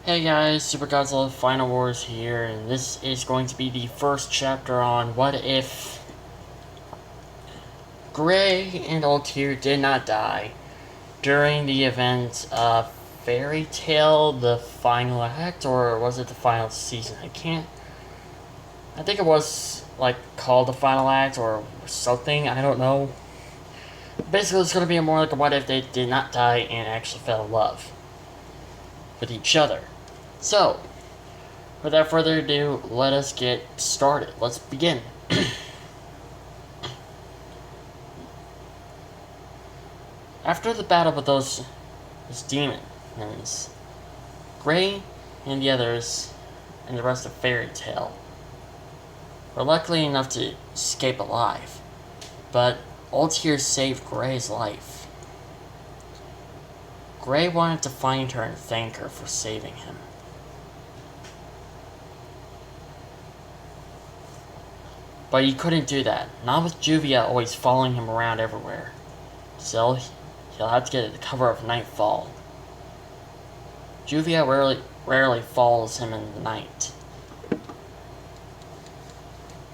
Hey guys, Super Godzilla Final Wars here, and this is going to be the first chapter on what if Gray and Altair did not die during the event of Fairy Tale, the final act, or was it the final season? I think it was like called the final act or something, I don't know. Basically, it's going to be more like a what if they did not die and actually fell in love with each other. So, without further ado, let us get started. Let's begin. After the battle with those demons, Gray and the others and the rest of Fairy Tale were lucky enough to escape alive, but Altair saved Gray's life. Gray wanted to find her and thank her for saving him. But he couldn't do that, not with Juvia always following him around everywhere. So he'll have to get at the cover of Nightfall. Juvia rarely follows him in the night.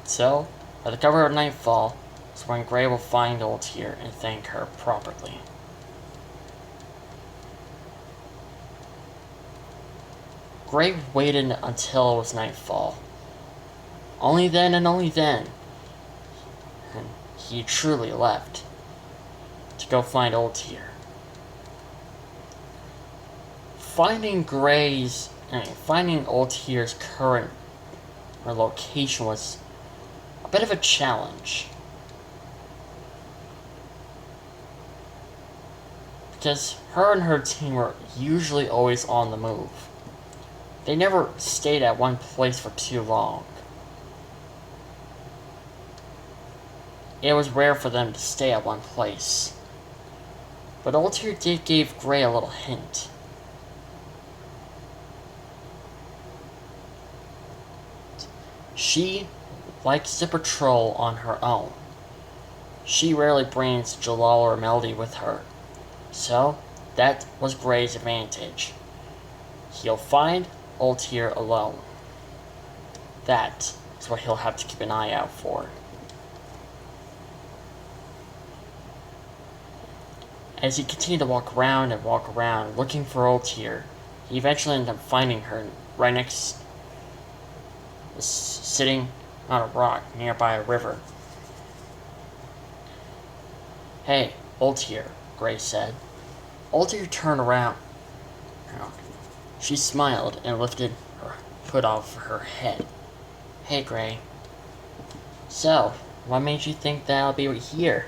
So, at the cover of Nightfall is when Gray will find Altair and thank her properly. Gray waited until it was nightfall. Only then and only then, and he truly left to go find Altair. Finding Altair's current location was a bit of a challenge, because her and her team were usually always on the move. They never stayed at one place for too long. It was rare for them to stay at one place. But Altair did give Gray a little hint. She likes to patrol on her own. She rarely brings Jalal or Melody with her. So, that was Gray's advantage. He'll find Altair alone. That is what he'll have to keep an eye out for. As he continued to walk around and walk around, looking for Altair, he eventually ended up finding her right next, sitting on a rock nearby a river. "Hey, Altair," Gray said. Altair turned around. She smiled and lifted her hood off her head. "Hey, Gray. So, what made you think that I'll be here?"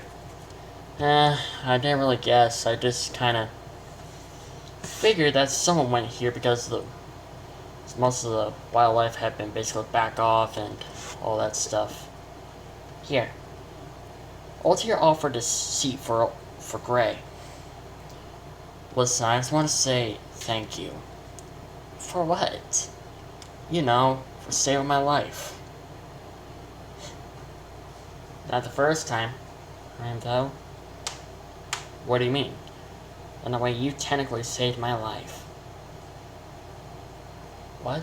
I didn't really guess. I just kinda figured that someone went here because most of the wildlife had been basically back off and all that stuff. Here. Altair offered a seat for Gray. "Listen, I just want to say thank you." "For what?" "You know, for saving my life." "Not the first time, though." "What do you mean?" "In a way, you technically saved my life." "What?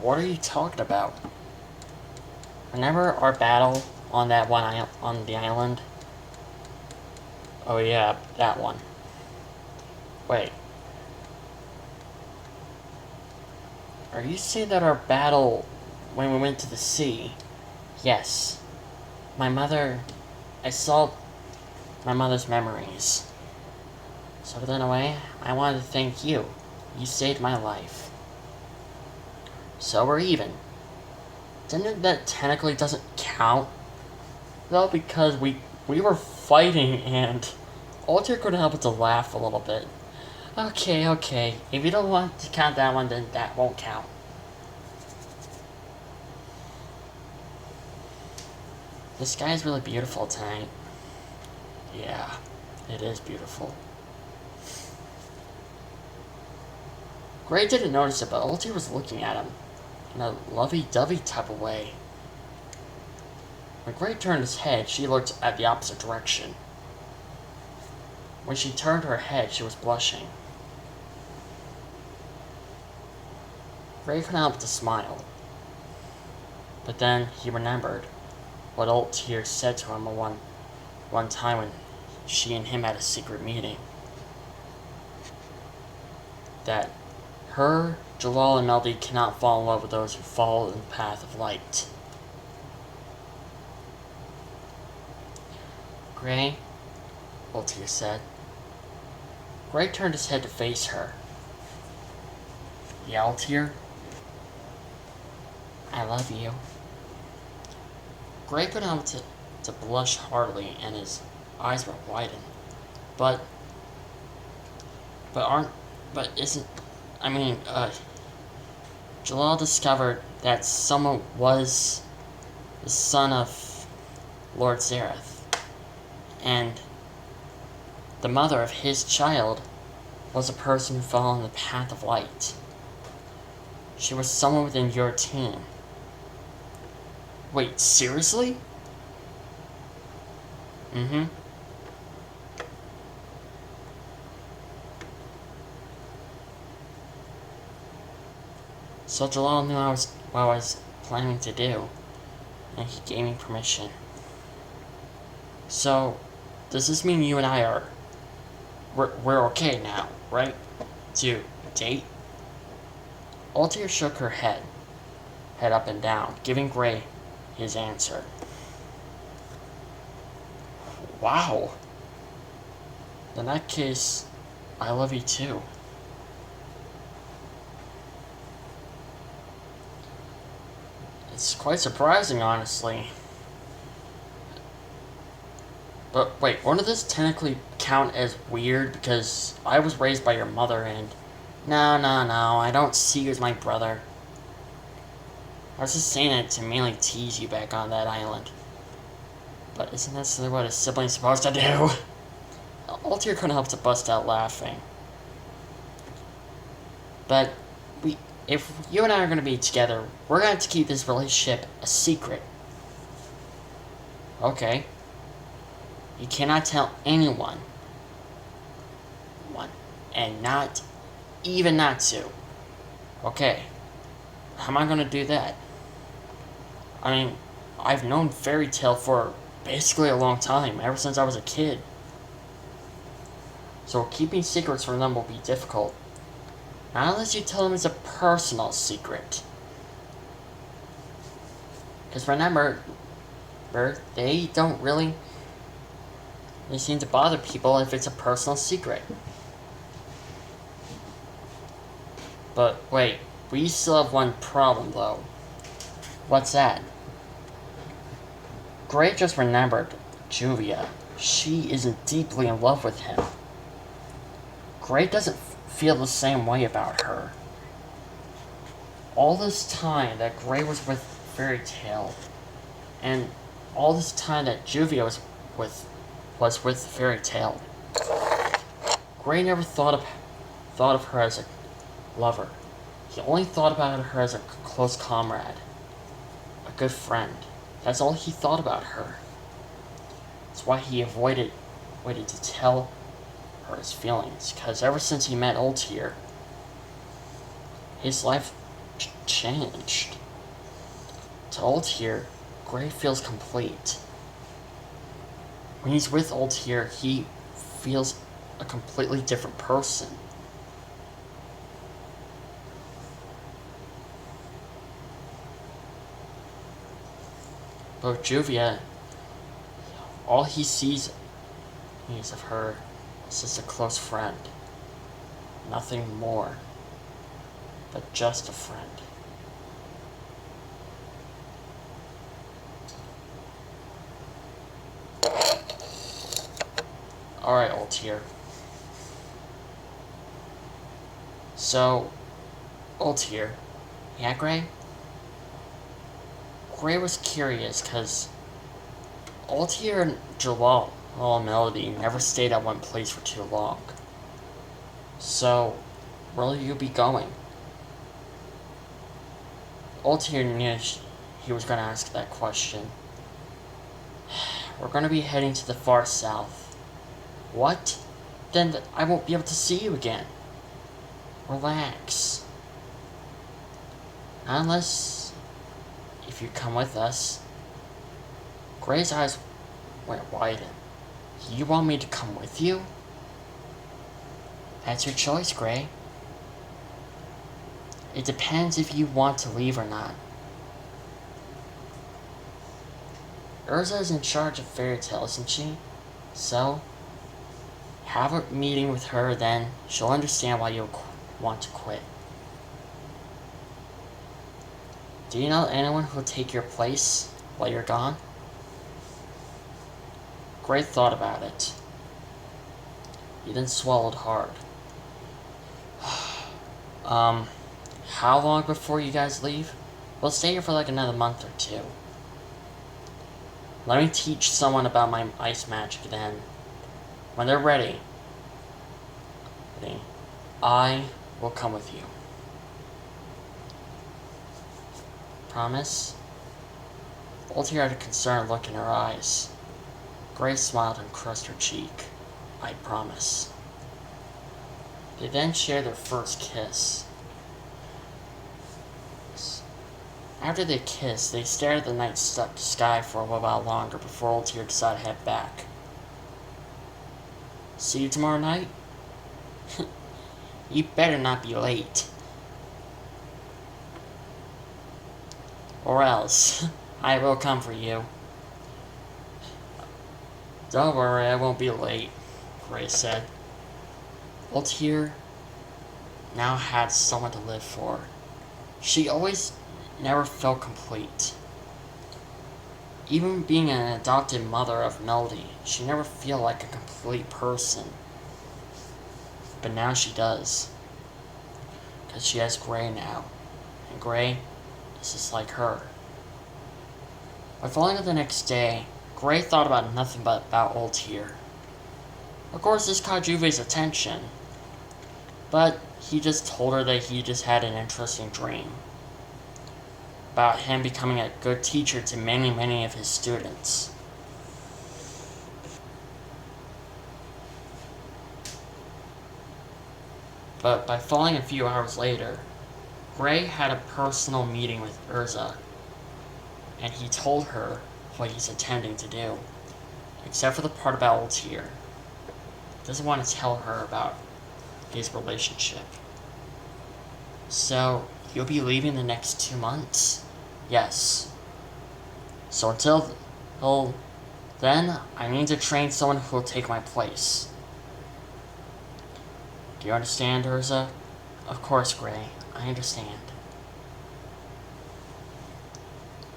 What are you talking about?" "Remember our battle on that one on the island?" "Oh yeah, that one." "Wait. Are you saying that our battle when we went to the sea?" "Yes. I saw my mother's memories. So in a way, I wanted to thank you. You saved my life." "So we're even." "Didn't that technically doesn't count, though, because we were fighting and Altair couldn't help but to laugh a little bit." Okay. If you don't want to count that one, then that won't count." "The sky is really beautiful tonight." "Yeah, it is beautiful." Gray didn't notice it, but Altair was looking at him in a lovey-dovey type of way. When Gray turned his head, she looked at the opposite direction. When she turned her head, she was blushing. Gray couldn't help to smile. But then he remembered what old Tyr said to him one time when she and him had a secret meeting. That her, Jalal, and Melody cannot fall in love with those who follow in the path of light. Gray, old Tyr said. Gray turned his head to face her. Yeah, old Tyr? I love you. Gray couldn't help to blush heartily, and his eyes were widened. But Jalal discovered that someone was the son of Lord Zareth, and the mother of his child was a person who fell on the path of light. She was someone within your team. Wait, seriously? Mm-hmm. So Jalal knew what I was planning to do, and he gave me permission. So, does this mean you and I we're okay now, right? To date? Altair shook her head up and down, giving Gray his answer. Wow. In that case, I love you too. It's quite surprising, honestly. But wait, wouldn't this technically count as weird because I was raised by your mother and... No, I don't see you as my brother. I was just saying it to mainly tease you back on that island. But isn't that what a sibling's supposed to do? Altair couldn't help to bust out laughing. But if you and I are going to be together, we're going to have to keep this relationship a secret. Okay. You cannot tell anyone. And not even Natsu. Okay. How am I going to do that? I mean, I've known Fairy Tail for basically a long time, ever since I was a kid. So keeping secrets from them will be difficult. Not unless you tell them it's a personal secret. Because remember, they don't really... They seem to bother people if it's a personal secret. But wait, we still have one problem though. What's that? Gray just remembered Juvia. She isn't deeply in love with him. Gray doesn't feel the same way about her. All this time that Gray was with Fairy Tail, and all this time that Juvia was with Fairy Tail, Gray never thought of her as a lover. He only thought about her as a close comrade, a good friend. That's all he thought about her. That's why he waited to tell her his feelings, because ever since he met Altair, his life changed. To Altair, Gray feels complete. When he's with Altair, he feels a completely different person. But Juvia, all he sees of her is just a close friend. Nothing more, but just a friend. Alright, Altair. So, Altair. Yeah, Gray? Gray was curious because Altair and Jalal and Melody never stayed at one place for too long. So, where will you be going? Altair knew he was going to ask that question. We're going to be heading to the far south. What? Then I won't be able to see you again. Relax. Unless if you come with us. Gray's eyes went wide. You want me to come with you? That's your choice, Gray. It depends if you want to leave or not. Urza is in charge of Fairy Tail, isn't she? So, have a meeting with her, then she'll understand why you want to quit. Do you know anyone who'll take your place while you're gone? Gray thought about it. He then swallowed hard. How long before you guys leave? We'll stay here for like another month or two. Let me teach someone about my ice magic then. When they're ready, I will come with you. Promise? Ulti had a concerned look in her eyes. Gray smiled and caressed her cheek. I promise. They then shared their first kiss. After they kissed, they stared at the night sky for a while longer before Ultier decided to head back. See you tomorrow night? You better not be late. Or else, I will come for you. Don't worry, I won't be late, Gray said. Ultier now had someone to live for. She always never felt complete. Even being an adopted mother of Melody, she never felt like a complete person. But now she does. Because she has Gray now. And Gray is just like her. By falling up the next day, Gray thought about nothing but about Ultier. Of course, this caught Juve's attention. But he just told her that he just had an interesting dream about him becoming a good teacher to many of his students. But by falling a few hours later, Gray had a personal meeting with Urza, and he told her what he's intending to do, except for the part about Ultier. He doesn't want to tell her about his relationship. So, you'll be leaving the next 2 months? Yes. So until then, I need to train someone who will take my place. Do you understand, Urza? Of course, Gray. I understand.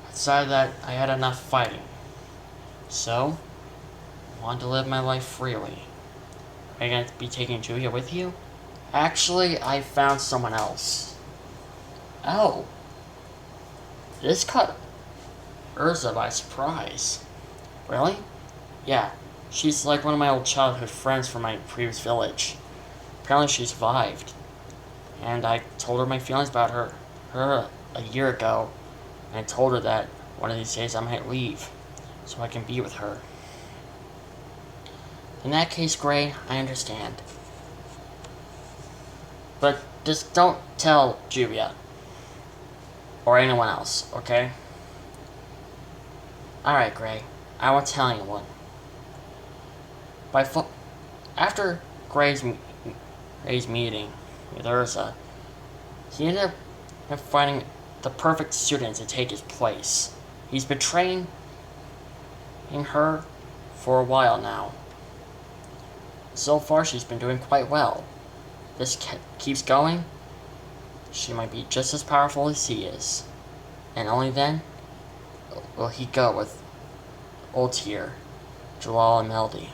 I decided that I had enough fighting. So, I wanted to live my life freely. Are you going to be taking Julia with you? Actually, I found someone else. Oh. This caught Urza by surprise. Really? Yeah. She's like one of my old childhood friends from my previous village. Apparently she survived. And I told her my feelings about her a year ago. And I told her that one of these days I might leave. So I can be with her. In that case, Gray, I understand. But just don't tell Julia. Or anyone else, okay? Alright, Gray. I won't tell anyone. After Gray's meeting with Urza, he ended up finding the perfect student to take his place. He's been training her for a while now. So far, she's been doing quite well. This keeps going, she might be just as powerful as he is. And only then will he go with Ultier, Jalal, and Melody.